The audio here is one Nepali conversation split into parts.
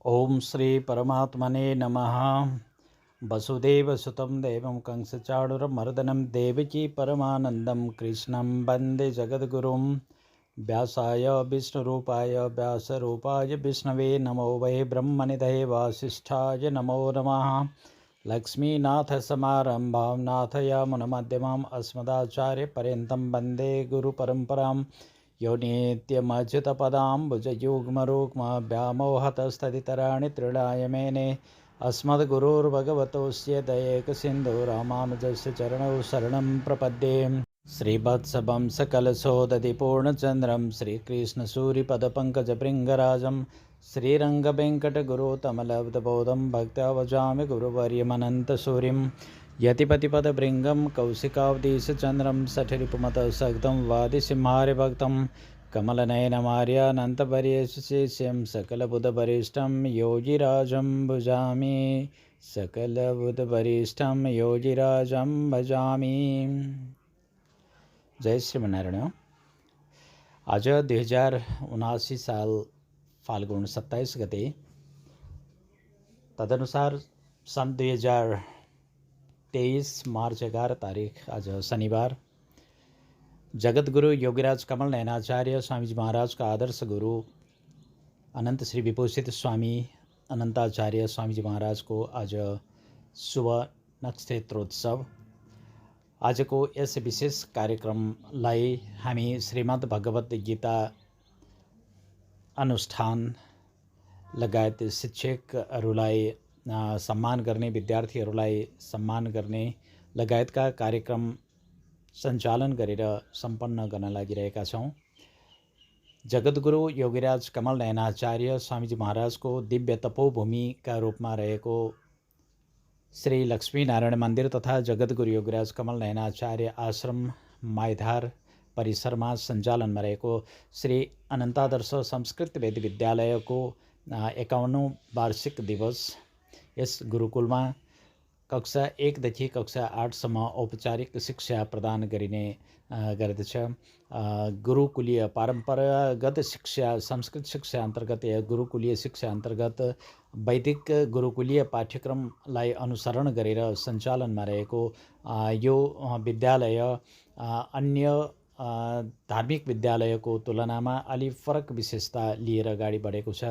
ओम श्री परमात्मने नमः। वसुदेवसुतं देवं कंसचाणूरमर्दनं देवकी परमानन्दं कृष्णं वन्दे जगद्गुरुं। व्यासाय विष्णुरूपाय व्यासरूपाय विष्णवे नमो वै ब्रह्मनिधये वासिष्ठाय नमो नमः। लक्ष्मीनाथसमारम्भां नाथयामुनमध्यमाम् अस्मदाचार्यपर्यन्तं वन्दे गुरुपरम्परां। यो नित्यमच्युतपदाम्बुजयुग्मरुग्म व्यामोहतस्तदितराणि तृणाय मेने। अस्मद्गुरोर्भगवतोऽस्य दयैकसिन्धो रामानुजस्य चरणौ शरणं प्रपद्ये। श्रीवत्सवं सकलशोदधिपूर्णचन्द्रं श्रीकृष्णसूरिपदपङ्कजभृङ्गराजं श्रीरङ्गवेङ्कटगुरुतमलब्धबोधं भक्त्या भजामि गुरुवर्यमनन्तसूरिं। यतिपतिपदभृङ्गं कौशिकावधीशचन्द्रं सठरिपुमतसग्धं वादिसिंहार्यभक्तं कमलनयनमार्यानन्तवर्यशिष्यं सकलबुधवरिष्ठं योगिराजं भजामि। सकलबुधवरिष्ठं योगिराजं भजामि। जय श्रीमनारायण। आज 2079 साल फाल्गुन 27 गते, तदनुसार सन् 2023 मार्च 11 तारिख, आज शनिवार, जगद्गुरु योगीराज कमल नयनाचार्य स्वामी जी महाराज का आदर्श गुरु अनंत श्री विभूषित स्वामी अनंताचार्य स्वामी जी महाराज को आज शुभ नक्षत्रोत्सव। आज को यस विशेष कार्यक्रमलाई हामी श्रीमद् भगवत गीता अनुष्ठान लगायत शिक्षकहरूलाई सम्मान गर्ने, विद्यार्थीहरूलाई सम्मान गर्ने लगायतका कार्यक्रम सञ्चालन गरेर सम्पन्न गर्न लागिरहेका छौँ। जगद्गुरु योगीराज कमल नयनाचार्य स्वामीजी महाराजको दिव्य तपोभूमिका रूपमा रहेको श्री लक्ष्मीनारायण मन्दिर तथा जगद्गुरु योगीराज कमल नयनाचार्य आश्रम माइधार परिसरमा सञ्चालनमा रहेको श्री अनन्तादर्श संस्कृत वेद विद्यालयको 51औं वार्षिक दिवस। यस गुरुकुलमा कक्षा 1 देखि कक्षा 8 सम्म औपचारिक शिक्षा प्रदान गरिने गर्दछ। गुरुकुलीय परम्परागत शिक्षा, संस्कृत शिक्षा अन्तर्गत या गुरुकुलीय शिक्षा अन्तर्गत वैदिक गुरुकुलीय पाठ्यक्रमलाई अनुसरण गरेर सञ्चालनमा रहेको यो विद्यालय अन्य धार्मिक विद्यालयको तुलनामा अलि फरक विशेषता लिएर अगाडि बढेको छ।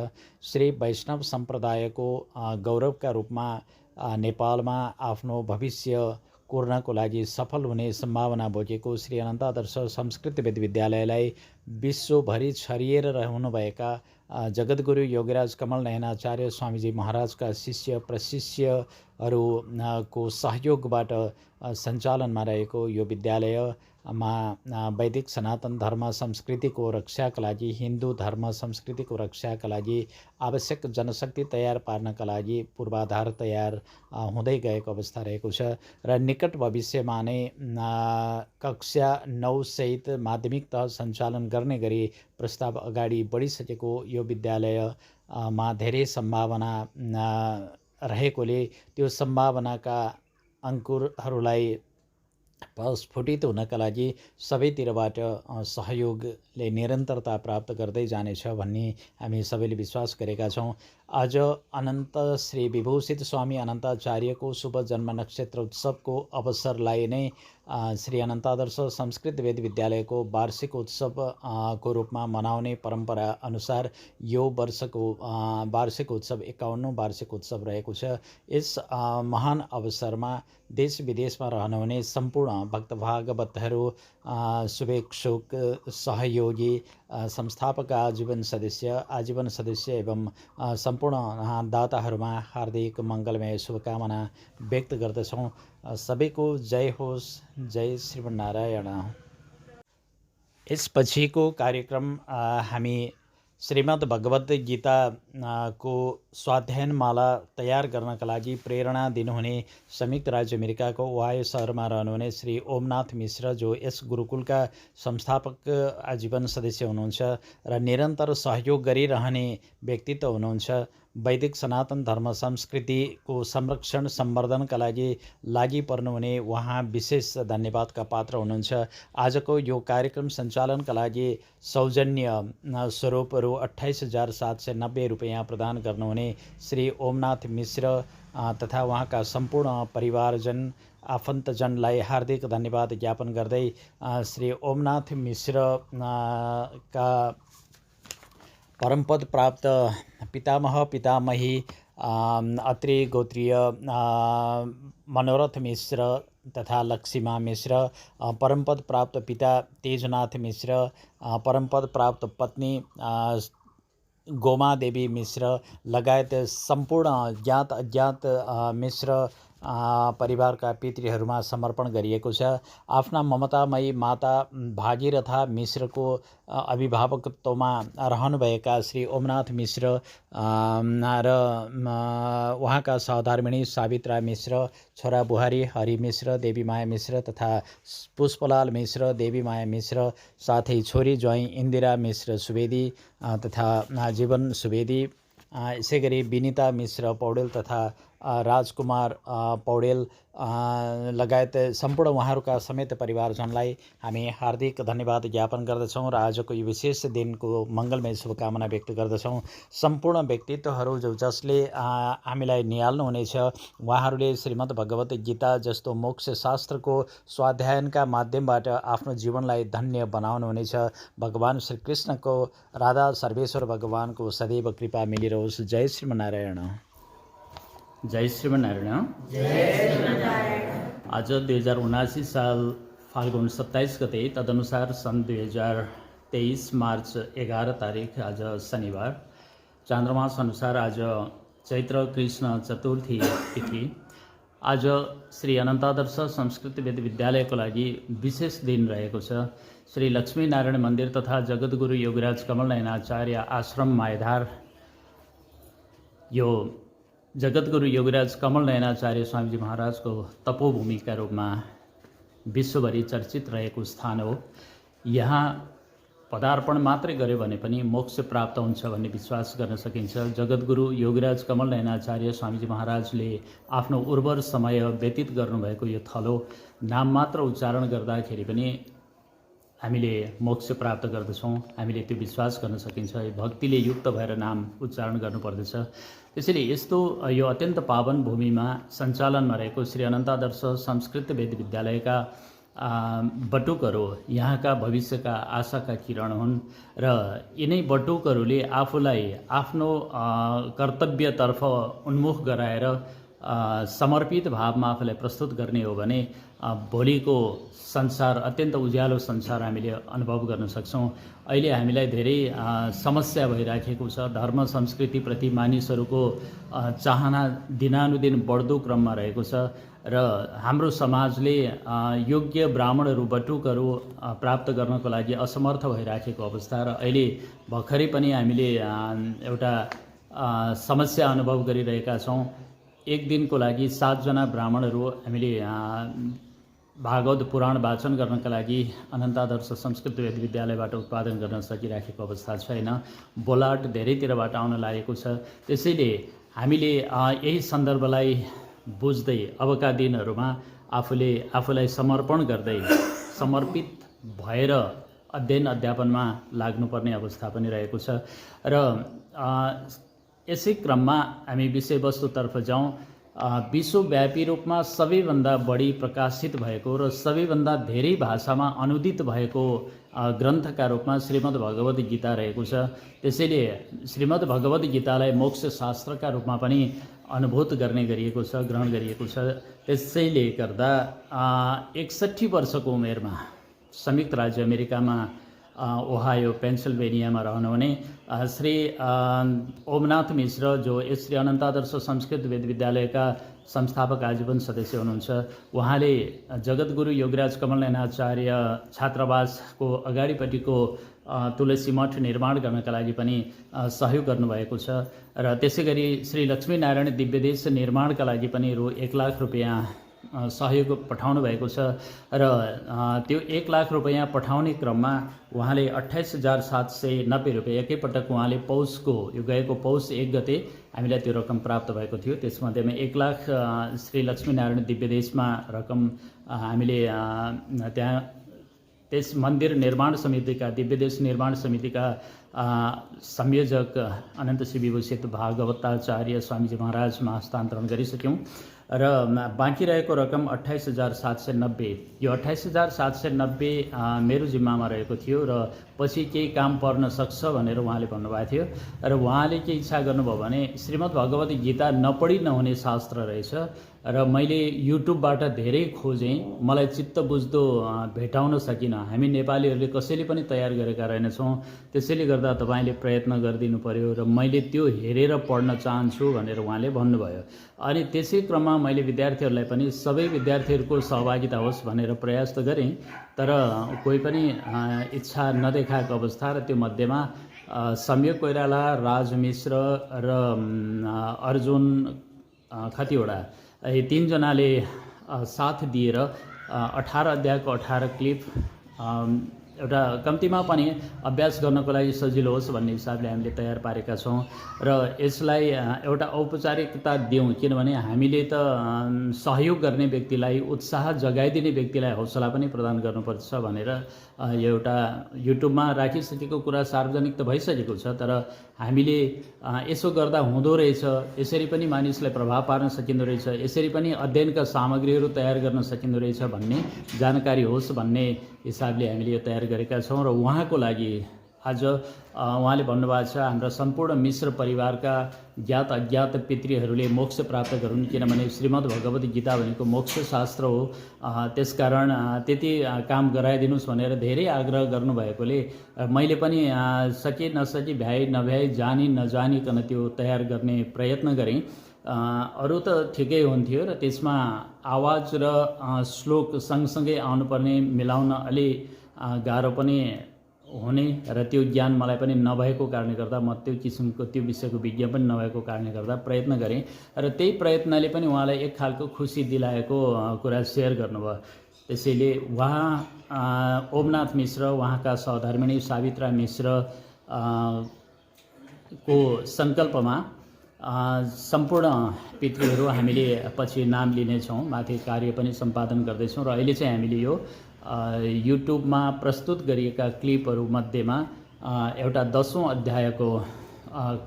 श्री वैष्णव सम्प्रदायको गौरवका रूपमा नेपालमा आफ्नो भविष्य कोर्नको लागि सफल हुने सम्भावना बोकेको श्री अनन्तादर्श संस्कृत वेद विद्यालयलाई विश्वभरि छरिएर रहनुभएका जगद्गुरु योगीराज कमल नयनाचार्य स्वामीजी महाराजका शिष्य प्रशिष्यहरूको सहयोगबाट सञ्चालनमा रहेको यो विद्यालयमा वैदिक सनातन धर्म संस्कृतिको रक्षाका लागि, हिन्दू धर्म संस्कृतिको रक्षाका लागि आवश्यक जनशक्ति तयार पार्नका लागि पूर्वाधार तयार हुँदै गएको अवस्था रहेको छ र निकट भविष्यमा नै कक्षा 9 सहित माध्यमिक तह सञ्चालन गर्ने गरी प्रस्ताव अगाडि बढिसकेको यो विद्यालयमा धेरै सम्भावना रहेकोले त्यो सम्भावनाका अंकुरहरूलाई स्फुटित हुनका लागि सबैतिरबाट सहयोगले निरन्तरता प्राप्त गर्दै जानेछ भन्ने हामी सबैले विश्वास गरेका छौँ। आज अनन्त श्री विभूषित स्वामी अनन्ताचार्यको शुभ जन्म नक्षत्र उत्सवको अवसरलाई नै श्री अनन्तादर्श संस्कृत वेद विद्यालयको वार्षिक उत्सव को रूपमा मनाउने परम्परा अनुसार यो वर्षको वार्षिक उत्सव 51औं वार्षिक उत्सव रहेको छ। यस महान अवसरमा देश विदेशमा रहनुहुने सम्पूर्ण भक्त भागवतहरू, शुभेच्छुक, सहयोगी, संस्थापक आजीवन सदस्य एवं सम्पूर्ण दाताहरूमा हार्दिक मङ्गलमय शुभकामना व्यक्त गर्दछौँ। सबैको जय होस्। जय श्रीमन्नारायण। यसपछिको कार्यक्रम हामी श्रीमद् भगवत गीता को स्वाध्यायनमाला तयार गर्नका लागि प्रेरणा दिनुहुने संयुक्त राज्य अमेरिकाको ओहायो शहरमा रहनुहुने श्री ओमनाथ मिश्र, जो यस गुरुकुलका संस्थापक आजीवन सदस्य हुनुहुन्छ र निरन्तर सहयोग गरिरहने व्यक्तित्व हुनुहुन्छ, वैदिक सनातन धर्म संस्कृतिको संरक्षण सम्वर्धनका लागि पर्नुहुने उहाँ विशेष धन्यवादका पात्र हुनुहुन्छ। आजको यो कार्यक्रम सञ्चालनका लागि सौजन्य स्वरूप रु 28,790 रुपैयाँ प्रदान गर्नुहुने श्री ओमनाथ मिश्र तथा उहाँका सम्पूर्ण परिवारजन आफन्तजनलाई हार्दिक धन्यवाद ज्ञापन गर्दै श्री ओमनाथ मिश्र का परमपद प्राप्त पितामह पितामही अत्रि गोत्रीय मनोरथ मिश्र तथा लक्ष्मीमा मिश्र, परमपद प्राप्त पिता तेजनाथ मिश्र, परमपद प्राप्त पत्नी गोमा देवी मिश्र लगायत सम्पूर्ण ज्ञात अज्ञात मिश्र परिवारका पितृहरूमा समर्पण गरिएको छ। आफ्ना ममतामयी माता भागीरथा मिश्रको अभिभावकत्वमा रहनुभएका श्री ओमनाथ मिश्र र उहाँका सहधर्मिणी सावित्रा मिश्र, छोरा बुहारी हरि मिश्र, देवीमाया मिश्र तथा पुष्पलाल मिश्र, देवीमाया मिश्र, साथै छोरी ज्वाइँ इन्दिरा मिश्र सुवेदी तथा जीवन सुवेदी, यसै गरी विनिता मिश्र पौडेल तथा राजकुमार पौडेल लगायत सम्पूर्ण उहाँहरूका समेत परिवारजनलाई हामी हार्दिक धन्यवाद ज्ञापन गर्दछौँ र आजको यो विशेष दिनको मङ्गलमय शुभकामना व्यक्त गर्दछौँ। सम्पूर्ण व्यक्तित्वहरू जसले हामीलाई निहाल्नुहुनेछ उहाँहरूले श्रीमद् भगवत गीता जस्तो मोक्ष शास्त्रको स्वाध्यायनका माध्यमबाट आफ्नो जीवनलाई धन्य बनाउनुहुनेछ। भगवान श्रीकृष्णको राधा सर्वेश्वर भगवानको सदैव कृपा मिलिरहोस्। जय श्रीमन्नारायण। जय श्रीमन्नारायण। आज 2079 साल फाल्गुन 27 गते, तदनुसार सन् 2023 मार्च 11 तारिक आज शनिबार, चान्द्रमास अनुसार आज चैत्र कृष्ण चतुर्थी तिथि। आज श्री अनन्तादर्श संस्कृत वेद विद्यालयको लागि विशेष दिन रहेको छ। श्री लक्ष्मीनारायण मन्दिर तथा जगद्गुरु योगराज कमलनयन आचार्य आश्रम मायधार, यो जगद्गुरु योगराज कमलनयनाचार्य स्वामीजी महाराजको तपोभूमिका रूपमा विश्वभरि चर्चित रहेको स्थान हो। यहाँ पदार्पण मात्रै गर्यो भने पनि मोक्ष प्राप्त हुन्छ भन्ने विश्वास गर्न सकिन्छ। जगद्गुरु योगराज कमलनयनाचार्य स्वामीजी महाराजले आफ्नो उर्वर समय व्यतीत गर्नुभएको यो थलो नाम मात्र उच्चारण गर्दाखेरि पनि हामीले मोक्ष प्राप्त गर्दछौँ। हामीले त्यो विश्वास गर्न सकिन्छ। भक्तिले युक्त भएर नाम उच्चारण गर्नुपर्दछ। त्यसैले यस्तो यो अत्यन्त पावन भूमिमा सञ्चालनमा रहेको श्री अनन्तादर्श संस्कृत वेद विद्यालयका बटुकहरू यहाँका भविष्यका आशाका किरण हुन् र यिनै बटुकहरूले आफूलाई आफ्नो कर्तव्यतर्फ उन्मुख गराएर समर्पित भावमा आफूलाई प्रस्तुत गर्ने हो भने भोलिको संसार अत्यन्त उज्यालो संसार हामीले अनुभव गर्न सक्छौँ। अहिले हामीलाई धेरै समस्या भइराखेको छ। धर्म संस्कृतिप्रति मानिसहरूको चाहना दिनानुदिन बढ्दो क्रममा रहेको छ र हाम्रो समाजले योग्य ब्राह्मणहरू बटुकहरू प्राप्त गर्नको लागि असमर्थ भइराखेको अवस्था र अहिले भर्खरै पनि हामीले एउटा समस्या अनुभव गरिरहेका छौँ। एक दिनको लागि 7 जना ब्राह्मणहरू हामीले भागवत पुराण वाचन गर्नका लागि अनन्तादर्श संस्कृत वेद विद्यालयबाट उत्पादन गर्न सकिराखेको अवस्था छैन। बोलाट धेरैतिरबाट आउन लागेको छ। त्यसैले हामीले यही सन्दर्भलाई बुझ्दै अबका दिनहरूमा आफूलाई समर्पण गर्दै समर्पित भएर अध्ययन अध्यापनमा लाग्नुपर्ने अवस्था पनि रहेको छ र यसै क्रममा हामी विषयवस्तुतर्फ जाउँ। विश्वव्यापी रूपमा सबैभन्दा बढी प्रकाशित भएको र सबैभन्दा धेरै भाषामा अनुदित भएको ग्रन्थका रूपमा श्रीमद् भगवत गीता रहेको छ। त्यसैले श्रीमद् भगवत गीतालाई मोक्ष शास्त्रका रूपमा पनि अनुभूत गर्ने गरिएको छ, ग्रहण गरिएको छ। त्यसैले गर्दा 61 वर्षको उमेरमा संयुक्त राज्य अमेरिकामा ओहायो पेन्सिल्भेनियामा रहनुहुने श्री ओमनाथ मिश्र, जो श्री अनन्तादर्श संस्कृत वेद विद्यालयका संस्थापक आजीवन सदस्य हुनुहुन्छ, उहाँले जगद्गुरु योगराज कमलनयनाचार्य छात्रावासको अगाडिपट्टिको तुलसी मठ निर्माण गर्नका लागि पनि सहयोग गर्नुभएको छ र त्यसै गरी श्री लक्ष्मीनारायण दिव्यदेश निर्माणका लागि पनि रु 1 लाख रुपियाँ सहयोग पठाउनु भएको छ र त्यो 1 लाख रुपैयाँ पठाउने क्रममा उहाँले 28,790 रुपैयाँ एकैपटक उहाँले यो गएको पौष 1 गते हामीलाई त्यो रकम प्राप्त भएको थियो। त्यसमध्येमा 1 लाख श्री लक्ष्मीनारायण दिव्यदेशमा रकम हामीले त्यहाँ त्यस मन्दिर निर्माण समितिका दिव्यदेश निर्माण समितिका संयोजक अनन्त श्री विभूषित भागवताचार्य स्वामीजी महाराजमा हस्तान्तरण गरिसक्यौँ र बाँकी रहेको रकम 28,790 यो 28,790 मेरो जिम्मामा रहेको थियो र पछि केही काम पर्न सक्छ भनेर उहाँले भन्नुभएको थियो र उहाँले के इच्छा गर्नुभयो भने श्रीमद् भगवत गीता नपढी नहुने शास्त्र रहेछ र मैले युट्युबबाट धेरै खोजेँ, मलाई चित्त बुझ्दो भेटाउन सकिनँ। हामी नेपालीहरूले कसैले पनि तयार गरेका रहेनछौँ, त्यसैले गर्दा तपाईँले प्रयत्न गरिदिनु पर्यो र मैले त्यो हेरेर पढ्न चाहन्छु भनेर उहाँले भन्नुभयो। अनि त्यसै क्रममा मैले विद्यार्थीहरूलाई पनि सबै विद्यार्थीहरूको सहभागिता होस् भनेर प्रयास त गरेँ, तर कोही पनि इच्छा नदेखाएको अवस्था र त्यो मध्येमा सम्यक कोइराला, राज मिश्र र अर्जुन खतिवडा यी 3 जनाले साथ दिएर 18 अध्यायको 18 क्लिप एउटा कम्तीमा पनि अभ्यास गर्नको लागि सजिलो होस् भन्ने हिसाबले हामीले तयार पारेका छौँ र यसलाई एउटा औपचारिकता दिउँ, किनभने हामीले त सहयोग गर्ने व्यक्तिलाई, उत्साह जगाइदिने व्यक्तिलाई हौसला पनि प्रदान गर्नुपर्छ भनेर यो एउटा युट्युबमा राखिसकेको कुरा सार्वजनिक त भइसकेको छ, तर हामीले यसो गर्दा हुँदो रहेछ, यसरी पनि मानिसलाई प्रभाव पार्न सकिँदो रहेछ, यसरी पनि अध्ययनका सामग्रीहरू तयार गर्न सकिँदो रहेछ भन्ने जानकारी होस् भन्ने हिसाबले हामीले यो तयार गरेका छौँ र उहाँको लागि आज उहाँले भन्नुभएको छ हाम्रा सम्पूर्ण मिश्र परिवारका ज्ञात अज्ञात पितृहरूले मोक्ष प्राप्त गरून्, किनभने श्रीमद् भगवत गीता भनेको मोक्ष शास्त्र हो। त्यसकारण त्यति काम गराइदिनुहोस् भनेर धेरै आग्रह गर्नुभएकोले मैले पनि सके नसके भ्याइ नभ्याइ जानी नजानिकन त्यो तयार गर्ने प्रयत्न गरेँ। अरू त ठिकै हुन्थ्यो र त्यसमा आवाज र श्लोक सँगसँगै आउनुपर्ने, मिलाउन अलि गाह्रो पनि हुने र त्यो ज्ञान मलाई पनि नभएको कारणले गर्दा म त्यो किसिमको त्यो विषयको विज्ञान पनि नभएको कारणले गर्दा प्रयत्न गरेँ र त्यही प्रयत्नले पनि उहाँलाई एक खालको खुसी दिलाएको कुरा सेयर गर्नुभयो। त्यसैले उहाँ ओमनाथ मिश्र, उहाँका सहधर्मिणी सावित्रा मिश्र को सङ्कल्पमा सम्पूर्ण पितृहरू हामीले पछि नाम लिनेछौँ, माथि कार्य पनि सम्पादन गर्दैछौँ र अहिले चाहिँ हामीले यो युट्युबमा प्रस्तुत गरिएका क्लिपहरू मध्येमा एउटा 10औं अध्यायको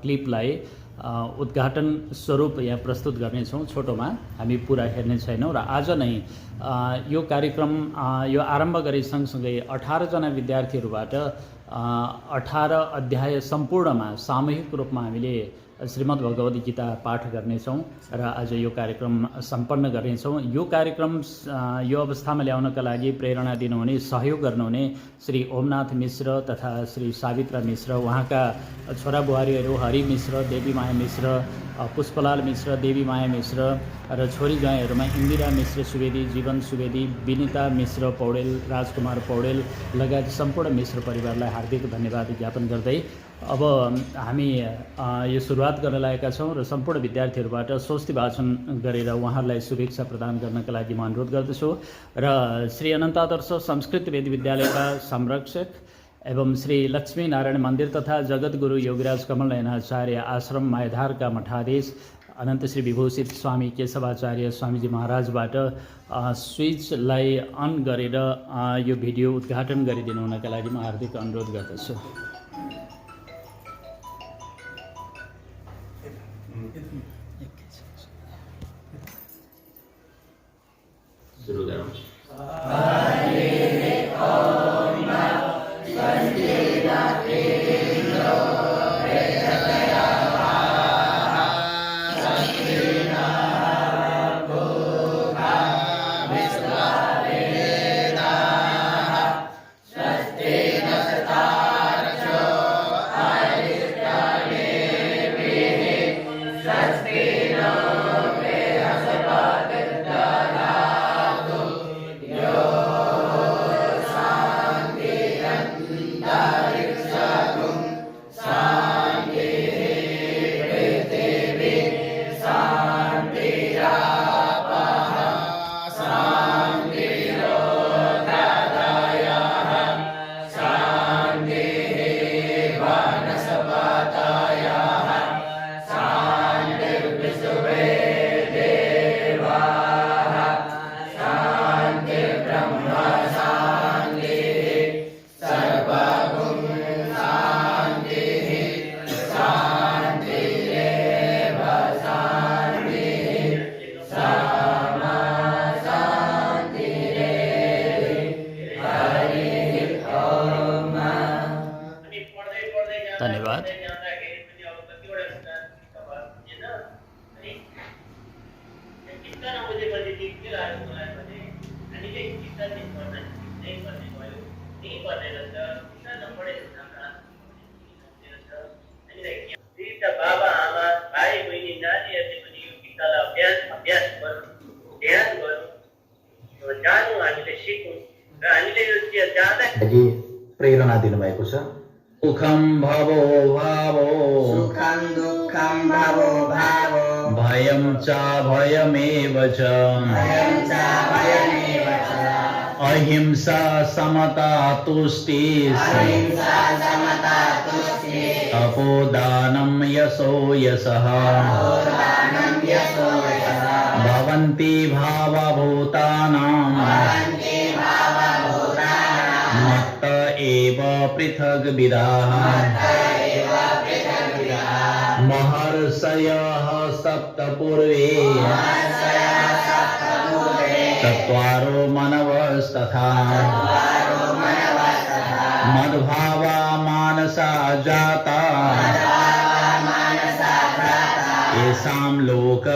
क्लिपलाई उद्घाटन स्वरूप यहाँ प्रस्तुत गर्नेछौँ। छोटोमा हामी पुरा हेर्ने छैनौँ र आज नै यो कार्यक्रम यो आरम्भ गरे सँगसँगै 18 जना विद्यार्थीहरूबाट 18 अध्याय सम्पूर्णमा सामूहिक रूपमा हामीले श्रीमद् भगवत गीता पाठ गर्नेछौँ र आज यो कार्यक्रम सम्पन्न गर्नेछौँ। यो कार्यक्रम यो अवस्थामा ल्याउनका लागि प्रेरणा दिनुहुने, सहयोग गर्नुहुने श्री ओमनाथ मिश्र तथा श्री सावित्रा मिश्र, उहाँका छोरा बुहारीहरू हरि मिश्र, देवी माया मिश्र, पुष्पलाल मिश्र, देवी माया मिश्र र छोरी ज्वाइँहरूमा इन्दिरा मिश्र सुवेदी, जीवन सुवेदी, विनिता मिश्र पौडेल, राजकुमार पौडेल लगायत सम्पूर्ण मिश्र परिवारलाई हार्दिक धन्यवाद ज्ञापन गर्दै अब हामी यो सुरुवात गर्न लागेका छौँ र सम्पूर्ण विद्यार्थीहरूबाट स्वस्ति वाचन गरेर उहाँहरूलाई शुभेच्छा प्रदान गर्नका लागि म अनुरोध गर्दछु र श्री अनन्तादर्श संस्कृत वेद विद्यालयका संरक्षक एवं श्री लक्ष्मीनारायण मन्दिर तथा जगद्गुरु योगीराज कमल नयनाचार्य आश्रम मायधारका मठाधीश अनन्त श्री विभूषित स्वामी केशवाचार्य स्वामीजी महाराजबाट स्विचलाई अन गरेर यो भिडियो उद्घाटन गरिदिनु हुनका लागि म हार्दिक अनुरोध गर्दछु। सुरु गरौँ। Swasti no प्रेरणा दिनुभएको छ। सुखम भवो भावो सुखं दुःखं भवो भावो भयं च भयमेव च भयं च भयमेव च अहिंसा समता तुष्टि अहिंसा समता तुष्टि तपोदानं यशो यशः दानं यशो यशः भवन्ति भावभूतानां भवन्ति भावभूतानां मत्त एव पृथग्विदाः एव पृथग्विदाः महर्षयः सप्तपूर्वे महर्षयः सप्तपूर्वे चत्वारो मनवस्तथा चत्वारो मनवस्तथा मद्भावा मानसा जाता मानसा भ्राता येषां लोक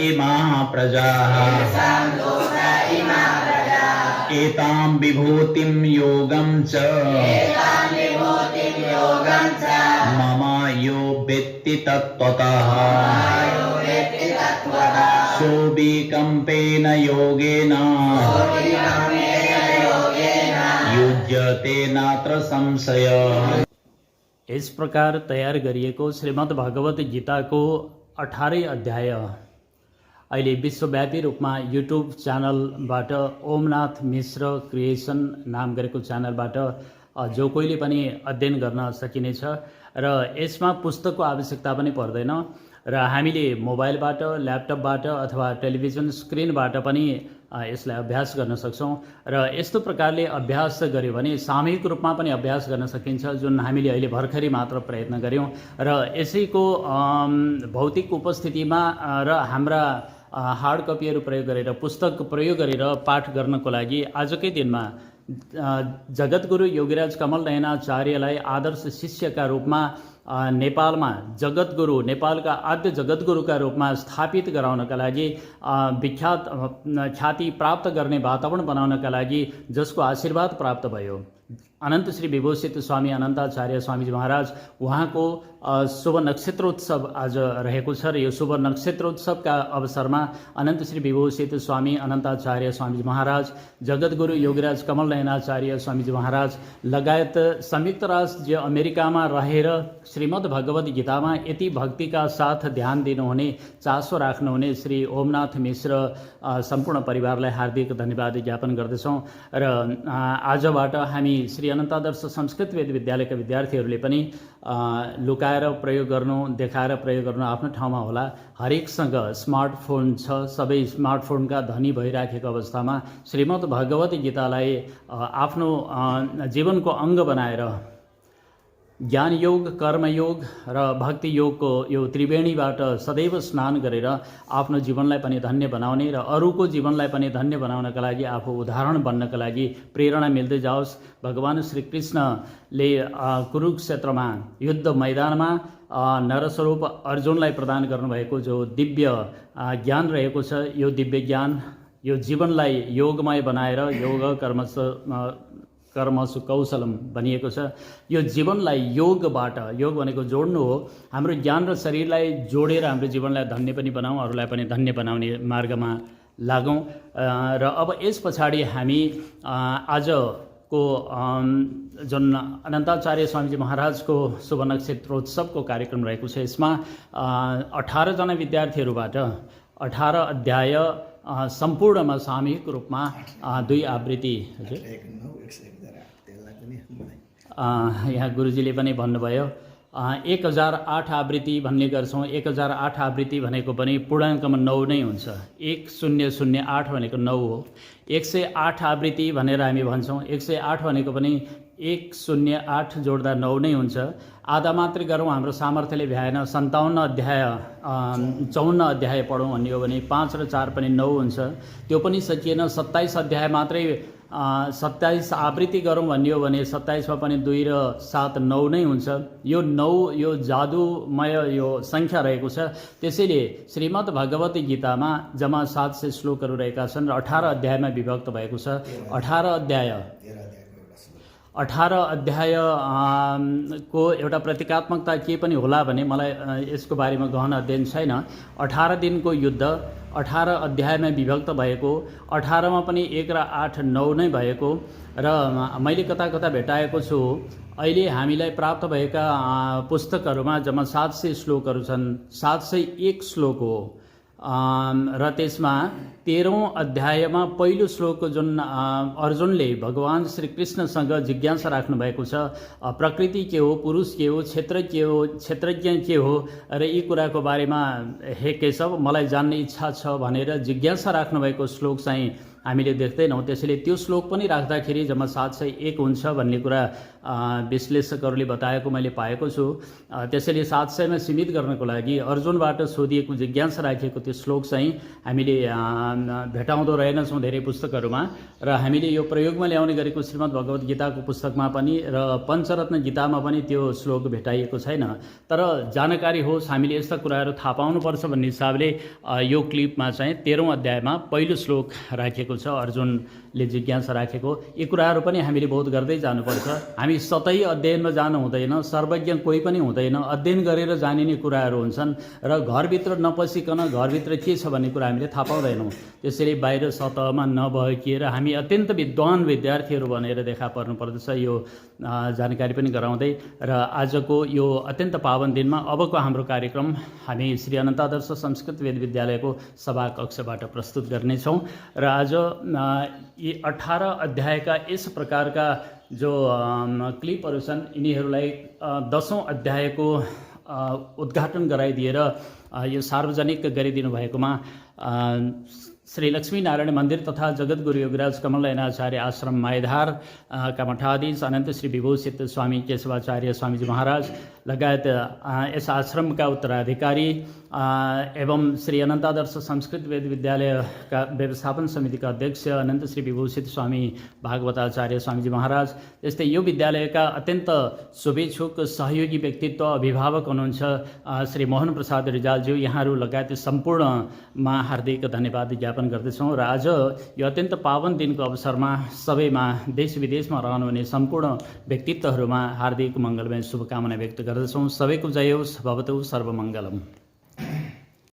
इमाः प्रजाः येषां लोक इमा प्रजाः एतां विभूतिं योगं च एतां विभूतिं योगं च मम यो वेत्ति तत्त्वतः यो वेत्ति तत्त्वतः सोऽविकम्पेन योगेन योगेन युज्यते नात्र संशय। इस प्रकार तयार गरिएको श्रीमद् भगवत गीताको 18 अध्याय अहिले विश्वव्यापी रूपमा युट्युब च्यानलबाट ओमनाथ मिश्र क्रिएसन नाम गरेको च्यानलबाट जो कोहीले पनि अध्ययन गर्न सकिनेछ र यसमा पुस्तकको आवश्यकता पनि पर्दैन र हामीले मोबाइलबाट ल्यापटपबाट अथवा टेलिभिजन स्क्रिनबाट पनि यसलाई अभ्यास गर्न सक्छौं र यस्तो प्रकारले अभ्यास गर्यो भने सामूहिक रूपमा पनि अभ्यास गर्न सकिन्छ जुन हामीले अहिले भर्खरै मात्र प्रयत्न गर्यौं र यसैको भौतिक उपस्थितिमा र हाम्रा हार्ड कपीहरू प्रयोग गरेर पुस्तक प्रयोग गरेर पाठ गर्नको लागि आजकै दिनमा जगद्गुरु योगीराज कमल नयनाचार्यलाई आदर्श शिष्यका रूपमा नेपालमा जगद्गुरु नेपालका आद्य जगद्गुरुका रूपमा स्थापित गराउनका लागि विख्यात ख्याति प्राप्त गर्ने वातावरण बनाउनका लागि जसको आशीर्वाद प्राप्त भयो अनन्त श्री विभूषित स्वामी अनन्ताचार्य स्वामीजी महाराज उहाँको शुभ नक्षत्रोत्सव आज रहेको छ र यो शुभ नक्षत्रोत्सवका अवसरमा अनन्त श्री विभूषित स्वामी अनन्ताचार्य स्वामीजी महाराज जगद्गुरु योगीराज कमल नयनाचार्य स्वामीजी महाराज लगायत संयुक्त राज्य अमेरिकामा रहेर श्रीमद् भगवत गीतामा यति भक्तिका साथ ध्यान दिनुहुने चासो राख्नुहुने श्री ओमनाथ मिश्र सम्पूर्ण परिवारलाई हार्दिक धन्यवाद ज्ञापन गर्दछौँ र आजबाट हामी श्री अनन्तादर्श संस्कृत वेद विद्यालयका विद्यार्थीहरूले पनि लुकाएर प्रयोग गर्नु देखाएर प्रयोग गर्नु आफ्नो ठाउँमा होला हरेकसँग स्मार्टफोन छ सबै स्मार्टफोनका धनी भइराखेको अवस्थामा श्रीमद् भगवत गीतालाई आफ्नो जीवनको अङ्ग बनाएर ज्ञान योग कर्मयोग र भक्ति योगको यो त्रिवेणीबाट सदैव स्नान गरेर आफ्नो जीवनलाई पनि धन्य बनाउने र अरूको जीवनलाई पनि धन्य बनाउनका लागि आफू उदाहरण बन्नका लागि प्रेरणा मिल्दै जाओस्। भगवान श्री कृष्णले कुरुक्षेत्रमा युद्ध मैदानमा नरस्वरूप अर्जुनलाई प्रदान गर्नुभएको जो दिव्य ज्ञान रहेको छ यो दिव्य ज्ञान यो जीवनलाई योगमय बनाएर योग कर्मसु कौशलम भनिएको छ। यो जीवनलाई योगबाट योग भनेको जोड्नु हो हाम्रो ज्ञान र शरीरलाई जोडेर हाम्रो जीवनलाई धन्य पनि बनाऊँ अरूलाई पनि धन्य बनाउने मार्गमा लागौँ र अब यस पछाडि हामी आजको जुन अनन्ताचार्य स्वामीजी महाराजको शुभ नक्षत्रोत्सवको कार्यक्रम रहेको छ यसमा 18 जना विद्यार्थीहरूबाट 18 अध्याय सम्पूर्णमा सामूहिक रूपमा 2 आवृत्ति यहाँ गुरुजीले पनि भन्नुभयो 1008 आवृत्ति भन्ने गर्छौँ। 1008 आवृत्ति भनेको पनि पूर्णाङ्कमा 9 नै हुन्छ। 1008 भनेको 9 हो। 108 आवृत्ति भनेर हामी भन्छौँ। 108 भनेको पनि 108 जोड्दा 9 नै हुन्छ। आधा मात्रै गरौँ हाम्रो सामर्थ्यले भ्याएन 57 अध्याय 54 अध्याय पढौँ भन्ने हो भने 5 र 4 पनि 9 हुन्छ। त्यो पनि सकिएन 27 अध्याय मात्रै 27 आवृत्ति गरौँ भन्ने हो भने 27 मा पनि 2 र 7 9 नै हुन्छ। यो 9 यो जादुमय यो सङ्ख्या रहेको छ। त्यसैले श्रीमद् भगवत गीतामा जम्मा 700 श्लोकहरू रहेका छन् र 18 अध्यायमा विभक्त भएको छ। 18 18 अध्याय को एउटा प्रतीकात्मकता के पनि होला भने मलाई यसको बारेमा गहन अध्ययन छैन। 18 दिनको युद्ध 18 अध्यायमा विभक्त भएको, 18 मा पनि 1 र 8, 9 नै भएको र मैले कता कता भेटाएको छु अहिले हामीलाई प्राप्त भएका पुस्तकहरूमा जम्मा 700 श्लोकहरू छन्। 701 श्लोक हो र त्यसमा 13औं अध्यायमा पहिलो श्लोकको जुन अर्जुनले भगवान श्री कृष्णसँग जिज्ञासा राख्नु भएको छ, प्रकृति के हो, पुरुष के हो, क्षेत्र के हो, क्षेत्रज्ञ के हो र यी कुराको बारेमा हे केशव मलाई जान्ने इच्छा छ भनेर जिज्ञासा राख्नुभएको श्लोक चाहिँ हामीले देख्दैनौँ। त्यसैले त्यो श्लोक पनि राख्दाखेरि जम्मा 701 हुन्छ भन्ने कुरा विश्लेषकहरूले बताएको मैले पाएको छु। त्यसैले 700 मा सीमित गर्नको लागि अर्जुनबाट सोधिएको जिज्ञासा राखिएको त्यो श्लोक चाहिँ हामीले भेटाउँदो रहेनछौँ धेरै पुस्तकहरूमा र हामीले यो प्रयोगमा ल्याउने गरेको श्रीमद् भगवत गीताको पुस्तकमा पनि र पञ्चरत्न गीतामा पनि त्यो श्लोक भेटाइएको छैन। तर जानकारी होस्, हामीले यस्ता कुराहरू थाहा पाउनुपर्छ भन्ने हिसाबले यो क्लिपमा चाहिँ 13औं अध्यायमा पहिलो श्लोक राखिएको छ, अर्जुनले जिज्ञासा राखेको। यी कुराहरू पनि हामीले बोध गर्दै जानुपर्छ। हामी सतही अध्ययनमा जानु हुँदैन, सर्वज्ञ कोही पनि हुँदैन, अध्ययन गरेर जानिने कुराहरू हुन्छन् र घरभित्र नपसिकन घरभित्र के छ भन्ने कुरा हामीले थाहा पाउँदैनौँ। त्यसैले बाहिर सतहमा नभइकिएर हामी अत्यन्त विद्वान विद्यार्थीहरू भनेर देखा पर्नुपर्दछ। यो जानकारी पनि गराउँदै र आजको यो अत्यन्त पावन दिनमा अबको हाम्रो कार्यक्रम हामी श्री अनन्तादर्श संस्कृत वेद विद्यालयको सभा कक्षबाट प्रस्तुत गर्नेछौँ र आज यी 18 अध्यायका यस प्रकारका जो क्लिपहरू छन् यिनीहरूलाई 10औं अध्यायको उद्घाटन गराइदिएर यो सार्वजनिक गरिदिनु भएकोमा श्री लक्ष्मीनारायण मन्दिर तथा जगद्गुरु योगराज कमलनयनाचार्य आश्रम माइधार का मठाधीश अनन्त श्री विभूषित स्वामी केशवाचार्य स्वामीजी महाराज लगायत यस आश्रमका उत्तराधिकारी एवं श्री अनन्तादर्श संस्कृत वेद विद्यालयका व्यवस्थापन समितिका अध्यक्ष अनन्त श्री विभूषित स्वामी भागवताचार्य स्वामीजी महाराज, त्यस्तै यो विद्यालयका अत्यन्त शुभेच्छुक सहयोगी व्यक्तित्व अभिभावक हुनुहुन्छ श्री मोहन प्रसाद रिजालज्यू, यहाँहरू लगायत सम्पूर्णमा हार्दिक धन्यवाद ज्ञापन गर्दछौँ। र आज यो अत्यन्त पावन दिनको अवसरमा सबैमा देश विदेशमा रहनुहुने सम्पूर्ण व्यक्तित्वहरूमा हार्दिक मङ्गलमय शुभकामना व्यक्त गर्दछौँ। सबैको जय होस्, भवतु सर्वमङ्गलम।